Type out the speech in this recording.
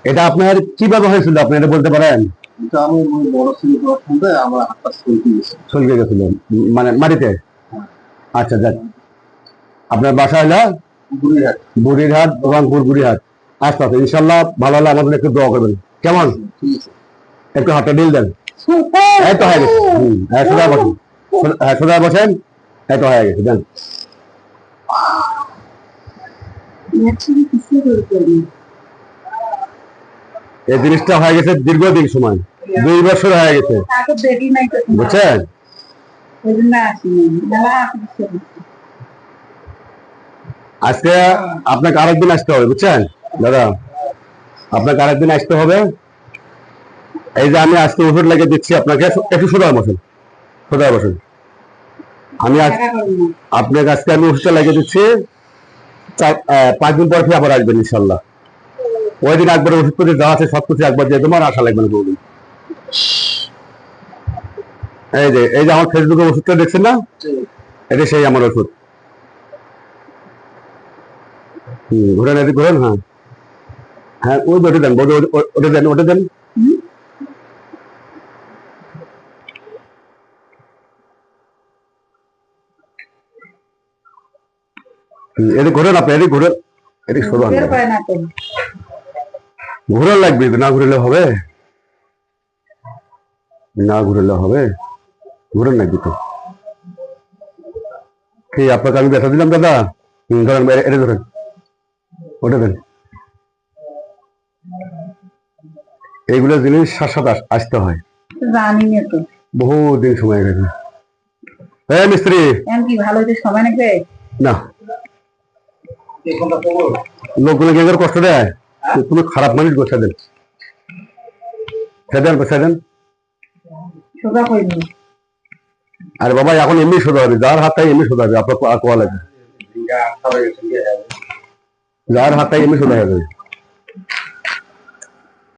এটা আপনার কিভাবে হয়েছিল, আপনি এটা বলতে পারেন? এটা আমি ওই বড় ছেলে পড়ার সময় আমার হাতটা চলতে গেছে। চলকে গেছিল মানে মাটিতে? আচ্ছা যাক, আপনার বাসা হলো বুড়িরহাট। বুড়িরহাট, রংপুর বুড়িরহাট। আচ্ছা আচ্ছা, ইনশাল্লাহ ভালো হলে আমাদের একটু দোয়া করবেন, কেমন? ঠিক আছে। একটু হাতটা ঢিল দেন। এই তো হয়ে গেছে। হ্যাঁ, সোজা বসেন। হ্যাঁ, সোজা বসেন। এই তো হয়ে গেছে, দেন। এই জিনিসটা হয়ে গেছে দীর্ঘদিন সময়, 2 বছর হয়ে গেছে, বুঝছেন? আজকে আপনাকে আরেকদিন আসতে হবে, বুঝছেন দাদা? আপনাকে আরেকদিন আসতে হবে। এই যে আমি আজকে ওষুধ লাগিয়ে দিচ্ছি আপনাকে, একটু সোজা বসেন, সোজা বসেন। আমি আপনাকে আজকে আমি ওষুধটা লাগিয়ে দিচ্ছি, 5 দিন পর ফিরে আবার আসবেন ইনশাল্লাহ। ওই দিন একবার ওষুধ করে যা আছে সবকিছু একবার দিয়ে তোমার আশা লাগবে না কোনদিন। এই যে আমার ফেসবুকে ওষুধটা দেখছেন না, এটা সেই আমার ওষুধ। ঘুরেন, এদিকে ঘুরেন। হ্যাঁ হ্যাঁ, ওই ওটা দেন, ওটা দেন, ওটা দেন। এদিকে ঘুরেন, আপনি এদিকে ঘুরেন, এদিকে সোজা ঘুরেন। লাগবে, না ঘুরলে হবে, না ঘুরলে হবে, ঘুরেন লাগবে তো। কি আপনাকে আমি ব্যথা দিলাম দাদা? ধরেন, এটা ধরেন, ওটা দেন। এইগুলো জিনিস সাথে সাথে আসতে হয়, জানি না তো, বহুদিন সময় গেছে। হ্যাঁ মিস্ত্রি, কি ভালো হইতে সময় লাগবে না, লোকগুলো কি কষ্ট দেয়? তুমি খারাপ মানুষ, গোছা দেন, দেন, গোছা দেন। সোজা কইব। আরে বাবা, এখন এমনি সোজা হবে, যার হাতটাই এমনি সোজা হবে, আপনার কোয়া লাগে, যার হাতটাই এমনি সোজা হবে।